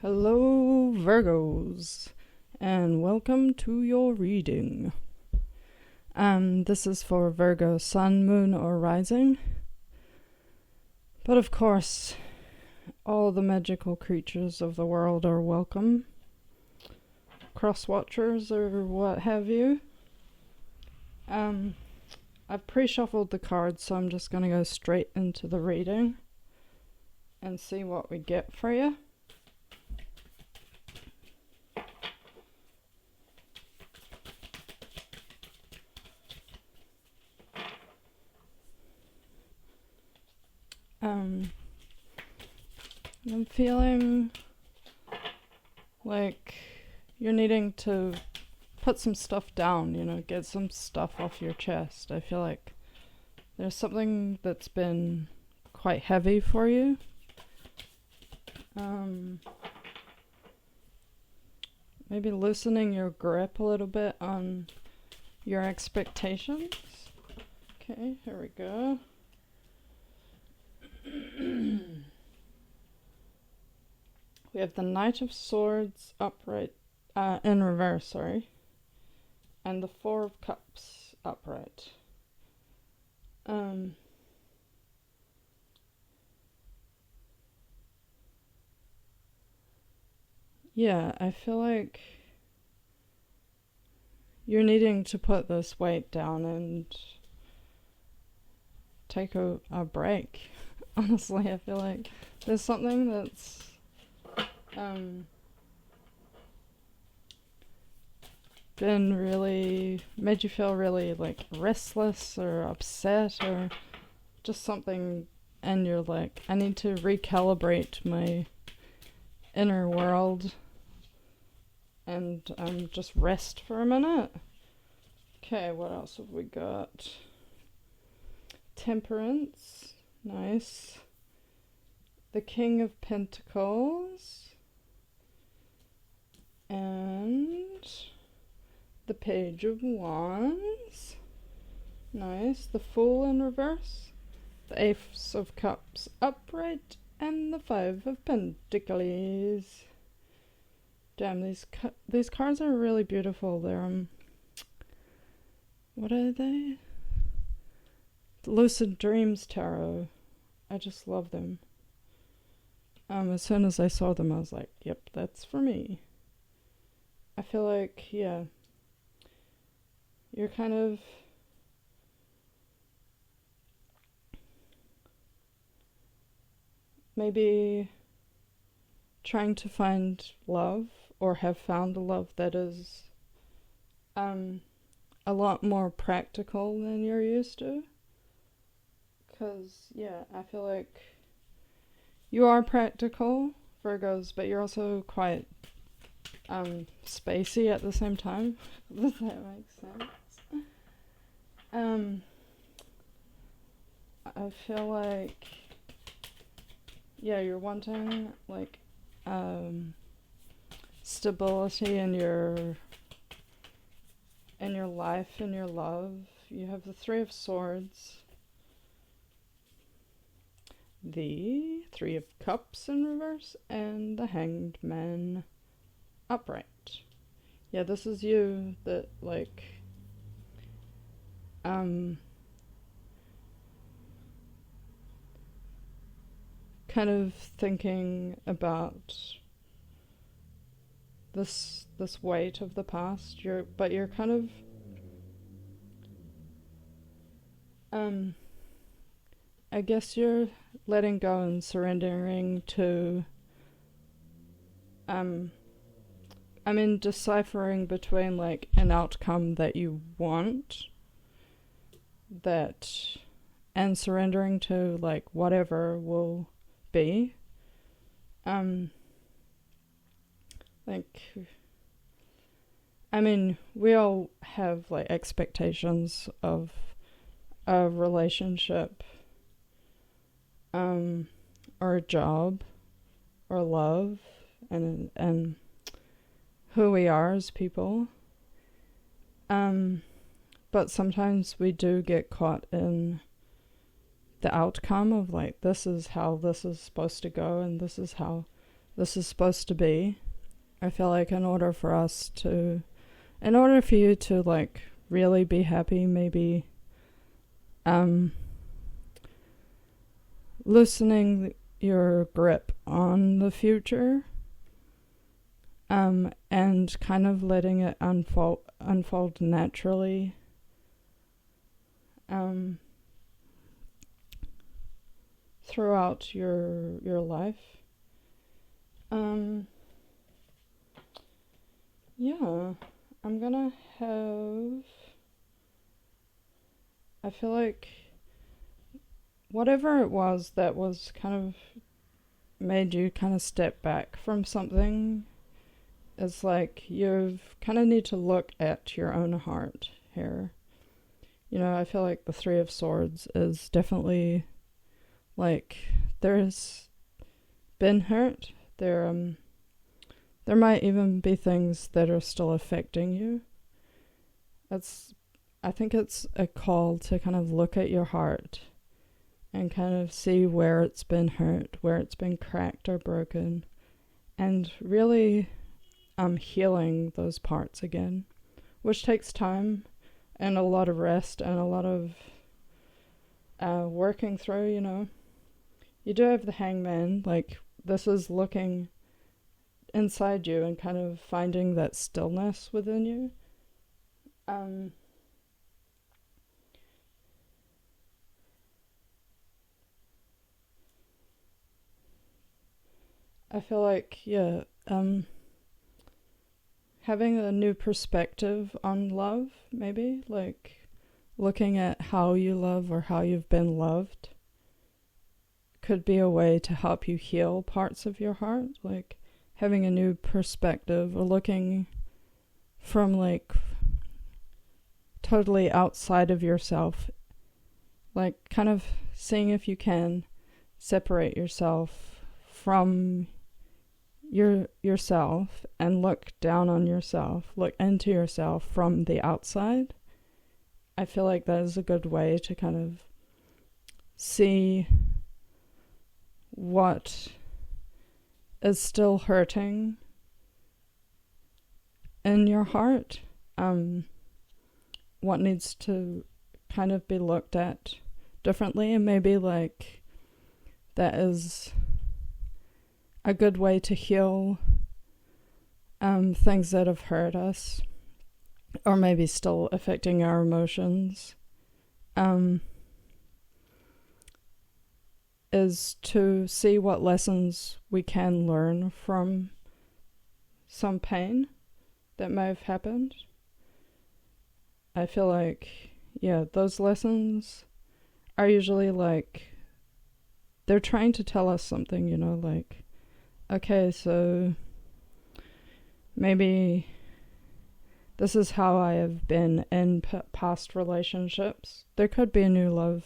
Hello, Virgos, and welcome to your reading. This is for Virgo Sun, Moon, or Rising. But of course, all the magical creatures of the world are welcome. Cross-watchers or what have you. I've pre-shuffled the cards, so I'm just going to go straight into the reading and see what we get for you. I'm feeling like you're needing to put some stuff down, get some stuff off your chest. I feel like there's something that's been quite heavy for you. Maybe loosening your grip a little bit on your expectations. Okay, here we go. We have the Knight of Swords upright, in reverse, sorry. And the Four of Cups upright. Yeah, I feel like you're needing to put this weight down and take a break. Honestly, I feel like there's something that's been really made you feel really like restless or upset or just something, and you're like, I need to recalibrate my inner world and just rest for a minute. Okay, what else have we got? Temperance, nice. The King of Pentacles and the Page of Wands, nice. The Fool in reverse, the Ace of Cups upright, and the Five of Pentacles. Damn, these cards are really beautiful. They're what are they? Lucid Dreams Tarot. I just love them. As soon as I saw them, I was like, yep, that's for me. I feel like, yeah, you're kind of maybe trying to find love, or have found a love that is a lot more practical than you're used to. Because, yeah, I feel like you are practical, Virgos, but you're also quite spacey at the same time. Does that make sense? I feel like, yeah, you're wanting like stability in your life, in your love. You have the Three of Swords, the Three of Cups in reverse, and the Hanged Man upright. Yeah, this is you that like kind of thinking about this weight of the past. You're kind of I guess you're letting go and surrendering to deciphering between like an outcome that you want and surrendering to like whatever will be. We all have like expectations of a relationship, or a job, or love, and who we are as people. But sometimes we do get caught in the outcome of like, this is how this is supposed to go, and this is how this is supposed to be. I feel like in order for you to like really be happy, maybe loosening your grip on the future, and kind of letting it unfold naturally, throughout your life. Yeah, I'm gonna have, I feel like whatever it was that was kind of made you kind of step back from something, it's like you've kind of need to look at your own heart here. You know, I feel like the Three of Swords is definitely like there's been hurt. There might even be things that are still affecting you. I think it's a call to kind of look at your heart and kind of see where it's been hurt, where it's been cracked or broken, and really healing those parts again, which takes time and a lot of rest and a lot of working through, you know. You do have the Hangman, like this is looking inside you and kind of finding that stillness within you. I feel like, having a new perspective on love, maybe, like looking at how you love or how you've been loved could be a way to help you heal parts of your heart, like having a new perspective or looking from like totally outside of yourself, like kind of seeing if you can separate yourself from yourself and look down on yourself, look into yourself from the outside. I feel like that is a good way to kind of see what is still hurting in your heart, what needs to kind of be looked at differently, and maybe like that is a good way to heal things that have hurt us or maybe still affecting our emotions, is to see what lessons we can learn from some pain that may have happened. I feel like, those lessons are usually like, they're trying to tell us something, you know, like, okay, so maybe this is how I have been in past relationships. There could be a new love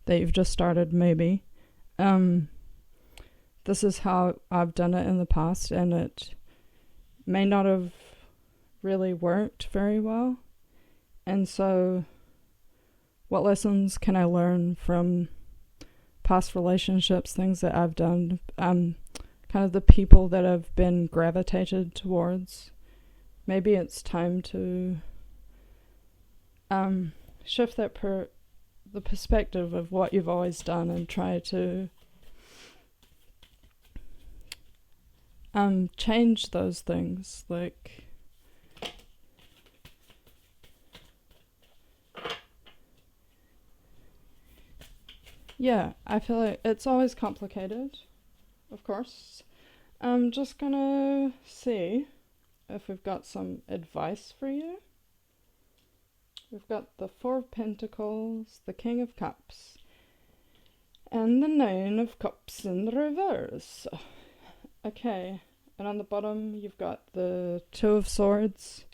that you've just started, maybe. This is how I've done it in the past, and it may not have really worked very well. And so, what lessons can I learn from past relationships, things that I've done, kind of the people that I've been gravitated towards? Maybe it's time to shift the perspective of what you've always done and try to change those things. Like, I feel like it's always complicated, of course. I'm just gonna see if we've got some advice for you. We've got the Four of Pentacles, the King of Cups, and the Nine of Cups in reverse. Okay, and on the bottom you've got the Two of Swords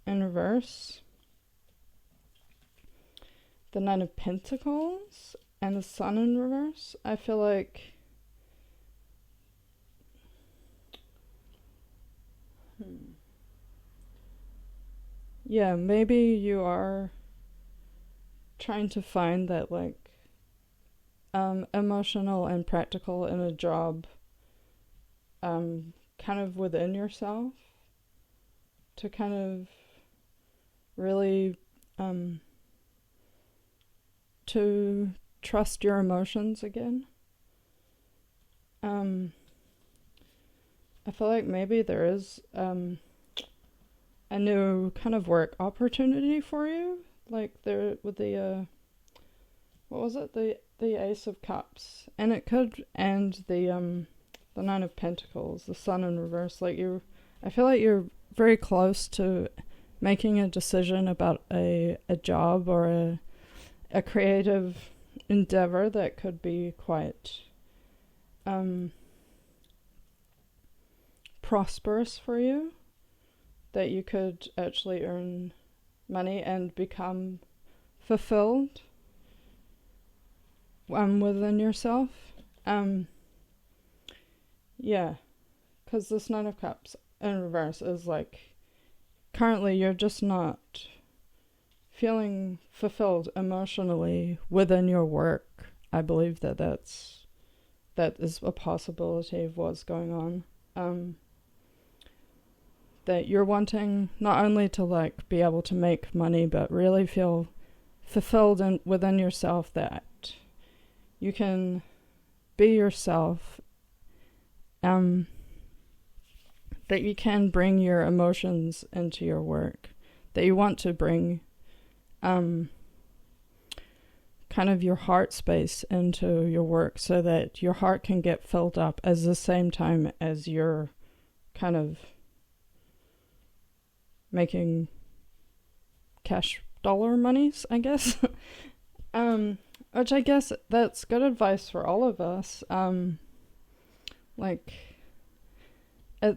in reverse, the Nine of Pentacles, and the Sun in reverse. I feel like maybe you are trying to find that like emotional and practical in a job kind of within yourself to kind of really to trust your emotions again. I feel like maybe there is a new kind of work opportunity for you, like there with the what was it, the Ace of Cups, and it could, and the Nine of Pentacles, the Sun in reverse. Like I feel like you're very close to making a decision about a job or a creative endeavor that could be quite prosperous for you, that you could actually earn money and become fulfilled within yourself. Yeah, because this Nine of Cups in reverse is like, currently you're just not feeling fulfilled emotionally within your work. I believe that is a possibility of what's going on. That you're wanting not only to like be able to make money, but really feel fulfilled within yourself, that you can be yourself, that you can bring your emotions into your work, that you want to bring kind of your heart space into your work, so that your heart can get filled up at the same time as you're kind of making cash dollar monies, I guess. Which I guess that's good advice for all of us. Like, I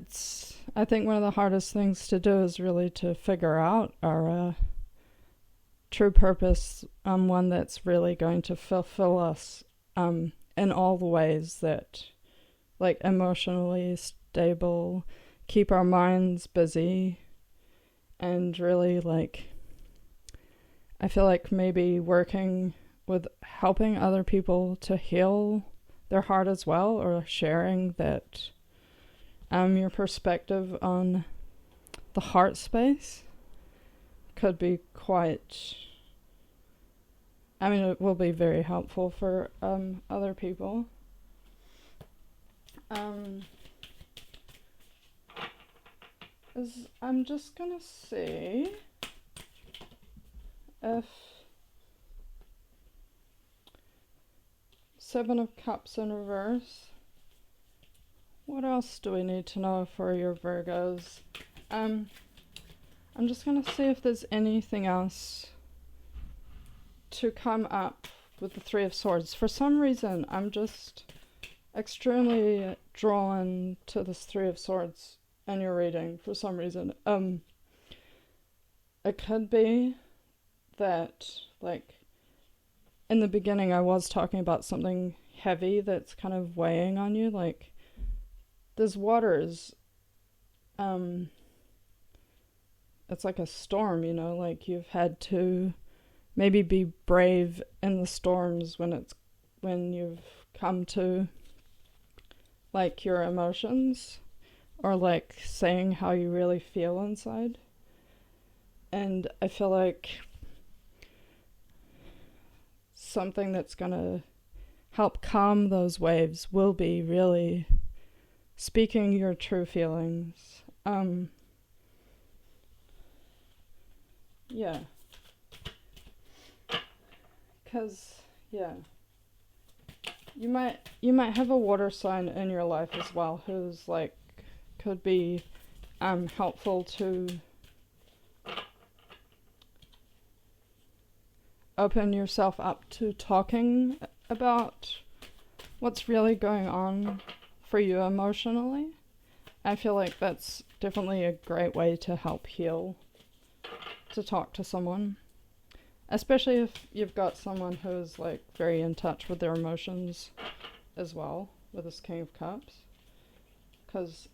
think one of the hardest things to do is really to figure out our true purpose, one that's really going to fulfill us in all the ways that, like, emotionally stable, keep our minds busy, and really, like, I feel like maybe working with helping other people to heal their heart as well, or sharing that your perspective on the heart space could be quite, I mean, it will be very helpful for other people. I'm just gonna see if Seven of Cups in reverse. What else do we need to know for your Virgos? I'm just gonna see if there's anything else to come up with the Three of Swords. For some reason, I'm just extremely drawn to this Three of Swords in your reading for some reason. It could be that, like, in the beginning I was talking about something heavy that's kind of weighing on you, like there's waters, it's like a storm, you know, like you've had to maybe be brave in the storms when you've come to, like, your emotions, or like saying how you really feel inside. And I feel like something that's gonna help calm those waves will be really speaking your true feelings. Yeah. 'Cause, yeah, you might have a water sign in your life as well who's like, could be helpful to open yourself up to talking about what's really going on for you emotionally. I feel like that's definitely a great way to help heal, to talk to someone, especially if you've got someone who's like very in touch with their emotions as well, with this King of Cups. Because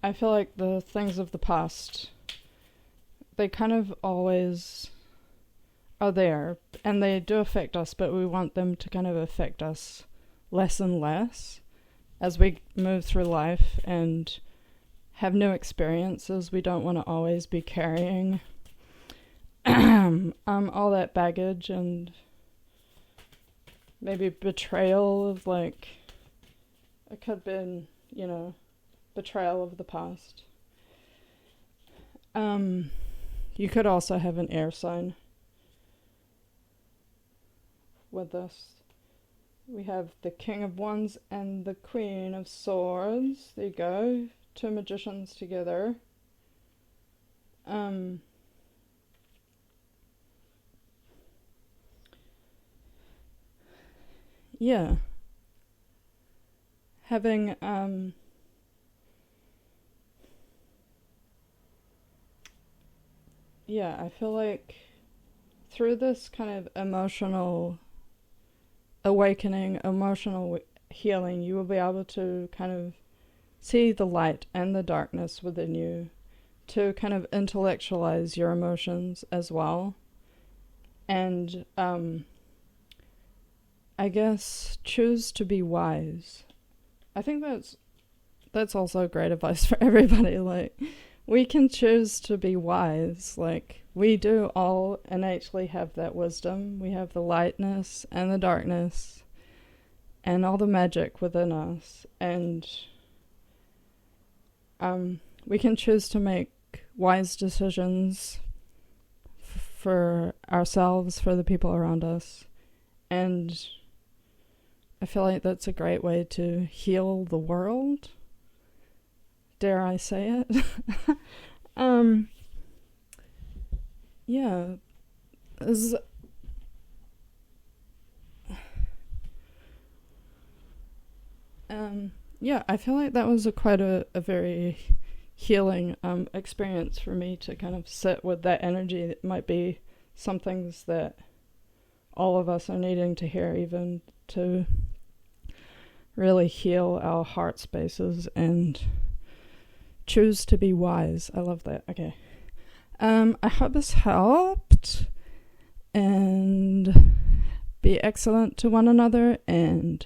I feel like the things of the past, they kind of always are there, and they do affect us, but we want them to kind of affect us less and less as we move through life and have new experiences, we don't want to always be carrying all that baggage and maybe betrayal of, like, it could have been, betrayal of the past. You could also have an air sign with this. We have the King of Wands and the Queen of Swords. There you go. Two magicians together. Yeah. Having, I feel like through this kind of emotional awakening, emotional healing, you will be able to kind of see the light and the darkness within you, to kind of intellectualize your emotions as well. And I guess choose to be wise. I think that's also great advice for everybody. Like, we can choose to be wise. Like, we do all innately have that wisdom. We have the lightness and the darkness and all the magic within us. And we can choose to make wise decisions for ourselves, for the people around us. And I feel like that's a great way to heal the world. Dare I say it? I feel like that was quite a very healing experience for me, to kind of sit with that energy. It might be some things that all of us are needing to hear, even to really heal our heart spaces and choose to be wise. I love that. Okay. I hope this helped, and be excellent to one another, and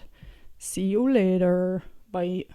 see you later. Bye.